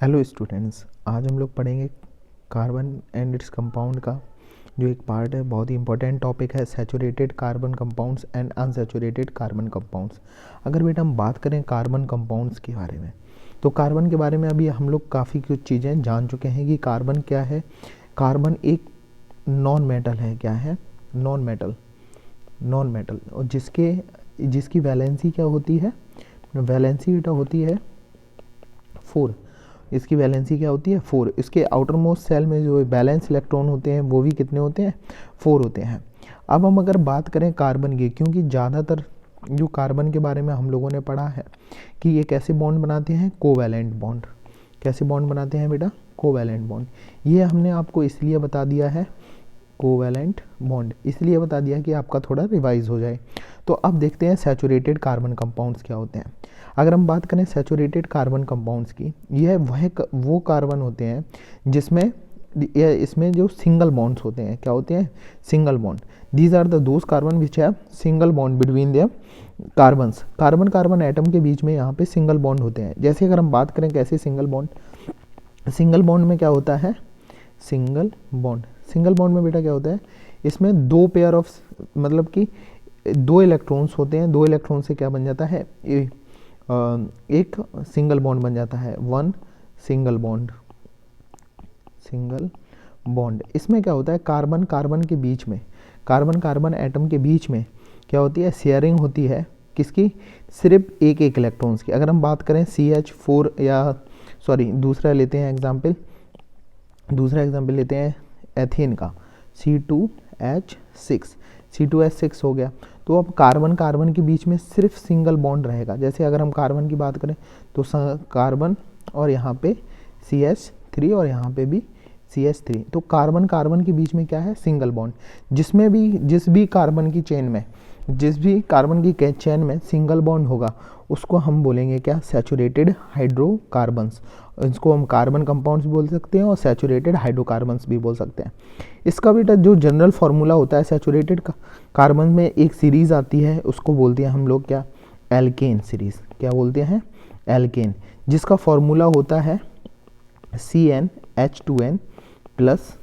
Hello students, आज हम लोग पढ़ेंगे कार्बन एंड इट्स कंपाउंड का जो एक पार्ट है। बहुत ही इंपॉर्टेंट टॉपिक है saturated carbon compounds and unsaturated carbon compounds. अगर बेटा हम बात करें कार्बन कंपाउंड्स के बारे में, तो कार्बन के बारे में अभी हम लोग काफ़ी कुछ चीज़ें जान चुके हैं कि कार्बन क्या है। कार्बन एक नॉन मेटल है। क्या है? नॉन मेटल और जिसकी वैलेंसी क्या होती है? वैलेंसी बेटा होती है 4। इसकी वैलेंसी क्या होती है? 4। इसके आउटर मोस्ट सेल में जो बैलेंस इलेक्ट्रॉन होते हैं वो भी कितने होते हैं? 4 होते हैं। अब हम अगर बात करें कार्बन की, क्योंकि ज़्यादातर जो कार्बन के बारे में हम लोगों ने पढ़ा है कि ये कैसे बॉन्ड बनाते हैं? Covalent bond. कैसे बॉन्ड बनाते हैं बेटा? Covalent bond. ये हमने आपको इसलिए बता दिया है, कोवैलेंट बॉन्ड इसलिए बता दिया कि आपका थोड़ा रिवाइज हो जाए। तो अब देखते हैं सैचुरेटेड कार्बन कंपाउंड्स क्या होते हैं। अगर हम बात करें सैचुरेटेड कार्बन कंपाउंड्स की, यह वो कार्बन होते हैं जिसमें इसमें जो सिंगल बॉन्ड्स होते हैं। क्या होते हैं? Single bond. These are the those carbon which have single bond between their carbons. Carbon carbon atom के बीच में यहाँ पे सिंगल बॉन्ड होते हैं। जैसे अगर हम बात करें कैसे सिंगल बॉन्ड, सिंगल बॉन्ड में क्या होता है? सिंगल बॉन्ड में बेटा क्या होता है? इसमें दो पेयर ऑफ मतलब कि दो इलेक्ट्रॉन्स होते हैं। दो इलेक्ट्रॉन से क्या बन जाता है? एक सिंगल बॉन्ड बन जाता है। One single bond. इसमें क्या होता है? कार्बन कार्बन के बीच में, कार्बन कार्बन एटम के बीच में क्या होती है? शेयरिंग होती है। किसकी? सिर्फ एक एक इलेक्ट्रॉन्स की। अगर हम बात करें CH4 या दूसरा लेते हैं एग्जाम्पल लेते हैं एथेन का, C2H6 हो गया। तो अब कार्बन कार्बन के बीच में सिर्फ सिंगल बॉन्ड रहेगा। जैसे अगर हम कार्बन की बात करें तो कार्बन और यहाँ पे CH3 और यहाँ पे भी CH3। तो कार्बन कार्बन के बीच में क्या है? Single bond. जिस भी कार्बन की चेन में सिंगल बॉन्ड होगा उसको हम बोलेंगे क्या? Saturated hydrocarbons. इसको हम कार्बन कंपाउंड्स भी बोल सकते हैं और सैचुरेटेड हाइड्रोकार्बन्स भी बोल सकते हैं। इसका बेटा जो जनरल फार्मूला होता है सैचुरेटेड कार्बन में, एक सीरीज आती है उसको बोलते हैं हम लोग क्या? Alkane series. क्या बोलते हैं? एल्केन, जिसका फार्मूला होता है CnH2n प्लस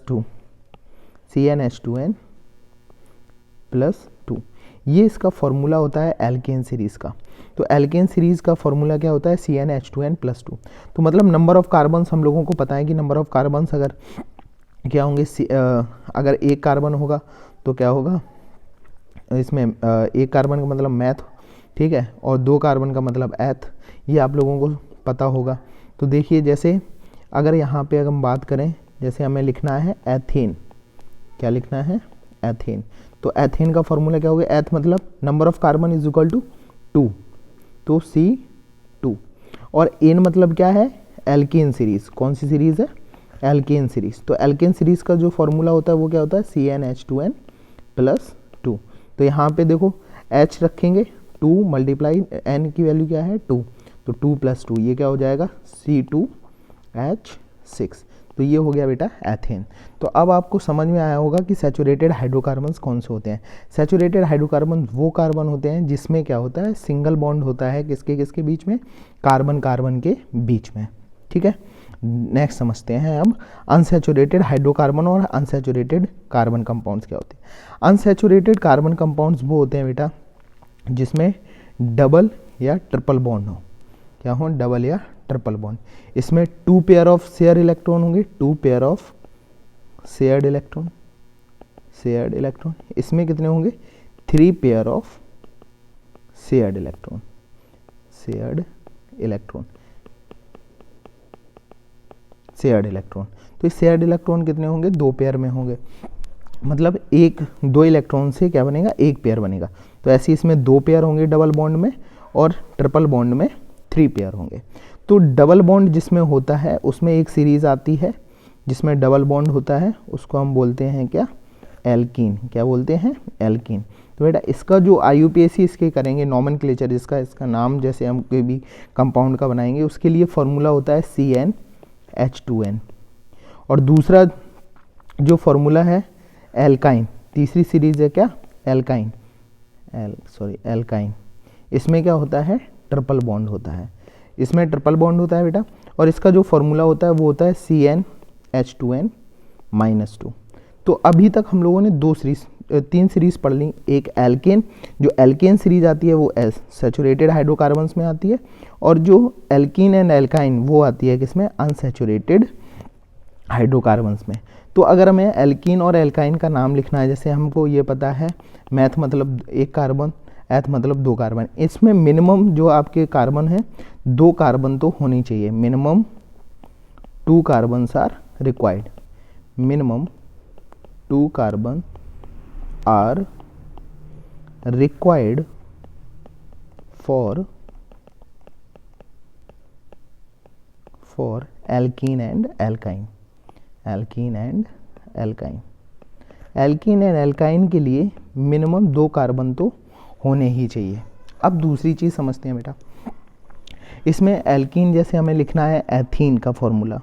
2। CnH2n प्लस 2, ये इसका फॉर्मूला होता है एल्केन सीरीज का। तो एल्केन सीरीज का फॉर्मूला क्या होता है? CnH2n plus 2। तो मतलब नंबर ऑफ कार्बन्स हम लोगों को पता है कि नंबर ऑफ कार्बन्स अगर क्या होंगे, अगर एक कार्बन होगा तो क्या होगा इसमें? एक कार्बन का मतलब मैथ, ठीक है, और दो कार्बन का मतलब एथ। ये आप लोगों को पता होगा। तो देखिए, जैसे अगर यहाँ पे अगर हम बात करें, जैसे हमें लिखना है एथेन। क्या लिखना है? एथेन। तो एथेन का फॉर्मूला क्या होगा? एथ मतलब number of carbon is equal to 2, तो C2। और एन मतलब क्या है? Alkane series. कौन सी सीरीज है? Alkane series. तो एल्केन सीरीज का जो फॉर्मूला होता है वो क्या होता है? CnH2n plus 2। तो यहाँ पे देखो H रखेंगे 2 मल्टीप्लाई N की वैल्यू क्या है? 2, तो 2 प्लस 2 ये क्या हो जाएगा? C2H6। तो ये हो गया बेटा एथेन। तो अब आपको समझ में आया होगा कि सैचुरेटेड हाइड्रोकार्बन्स कौन से होते हैं। सैचुरेटेड हाइड्रोकार्बन वो कार्बन होते हैं जिसमें क्या होता है? सिंगल बॉन्ड होता है। किसके बीच में? कार्बन कार्बन के बीच में। ठीक है, नेक्स्ट समझते हैं अब अनसैचुरेटेड हाइड्रोकार्बन और अनसैचुरेटेड कार्बन कंपाउंड्स क्या होते हैं। अनसैचुरेटेड कार्बन कंपाउंड्स वो होते हैं बेटा जिसमें डबल या ट्रिपल बॉन्ड हो। क्या हो? डबल या ट्रिपल बॉन्ड। इसमें 2 पेयर ऑफ शेयर इलेक्ट्रॉन होंगे, 2 पेयर ऑफ शेयर्ड इलेक्ट्रॉन। इसमें कितने होंगे? 3 पेयर ऑफ शेयर्ड इलेक्ट्रॉन। तो इस शेयर्ड इलेक्ट्रॉन कितने होंगे? 2 पेयर में होंगे। मतलब दो इलेक्ट्रॉन से क्या बनेगा? एक पेयर बनेगा। तो ऐसे इसमें 2 पेयर होंगे डबल बॉन्ड में, और ट्रिपल बॉन्ड में 3 पेयर होंगे। तो डबल बॉन्ड जिसमें होता है उसमें एक सीरीज आती है जिसमें डबल बॉन्ड होता है, उसको हम बोलते हैं क्या? एल्कीन। क्या बोलते हैं? एल्कीन। तो बेटा इसका जो IUPAC इसके करेंगे नॉमेनक्लेचर, इसका नाम जैसे हम कोई भी कंपाउंड का बनाएंगे उसके लिए फॉर्मूला होता है CnH2n। और दूसरा जो फॉर्मूला है एल्काइन। तीसरी सीरीज है क्या? एल्काइन। इसमें क्या होता है? ट्रिपल बॉन्ड होता है। इसमें ट्रिपल बॉन्ड होता है बेटा, और इसका जो फॉर्मूला होता है वो होता है CnH2n-2। तो अभी तक हम लोगों ने 3 सीरीज पढ़ ली। एक एल्केन, जो एल्केन सीरीज आती है वो सैचुरेटेड हाइड्रोकार्बन्स में आती है, और जो एल्कीन एंड एल्काइन वो आती है किसमें, अनसैचुरेटेड हाइड्रोकार्बन्स में। तो अगर हमें एल्कीन और एल्काइन का नाम लिखना है, जैसे हमको ये पता है मैथ मतलब 1 कार्बन, एथ मतलब 2 कार्बन, इसमें मिनिमम जो आपके कार्बन है 2 कार्बन तो होनी चाहिए। Minimum 2 carbons are required, minimum 2 carbon are required for alkene and alkyne. Alkene and alkyne, alkene and alkyne के लिए मिनिमम 2 कार्बन तो होने ही चाहिए। अब दूसरी चीज़ समझते हैं बेटा, इसमें एल्कीन जैसे हमें लिखना है एथीन का फॉर्मूला,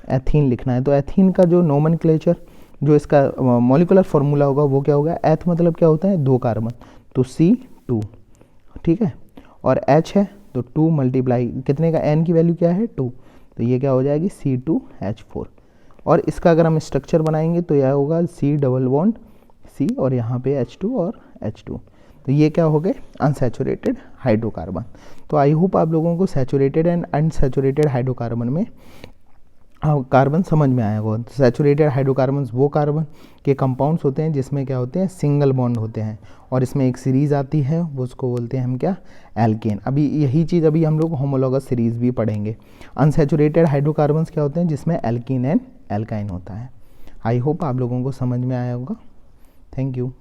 एथीन लिखना है, तो एथीन का जो नोमेनक्लेचर, जो इसका मॉलिक्यूलर फार्मूला होगा वो क्या होगा, एथ मतलब क्या होता है 2 कार्बन, तो C2, ठीक है, और H है तो 2 मल्टीप्लाई कितने का, N की वैल्यू क्या है 2, तो ये क्या हो जाएगी C2H4। और इसका अगर हम स्ट्रक्चर बनाएंगे तो यह होगा C डबल बॉन्ड C और यहाँ पे H2 और H2, तो ये क्या हो गए अनसैचुरेटेड हाइड्रोकार्बन। तो आई होप आप लोगों को सैचुरेटेड एंड अनसैचुरेटेड हाइड्रोकार्बन में कार्बन समझ में आया होगा। सैचुरेटेड हाइड्रोकार्बन वो कार्बन के कंपाउंड्स होते हैं जिसमें क्या होते हैं, सिंगल बॉन्ड होते हैं, और इसमें एक सीरीज़ आती है वो उसको बोलते हैं हम क्या, एल्केन। अभी यही चीज़ अभी हम लोग होमोलॉगस सीरीज़ भी पढ़ेंगे। अनसैचुरेटेड हाइड्रोकार्बन्स क्या होते हैं, जिसमें एल्कीन एंड एल्काइन होता है। आई होप आप लोगों को समझ में आया होगा। Thank you.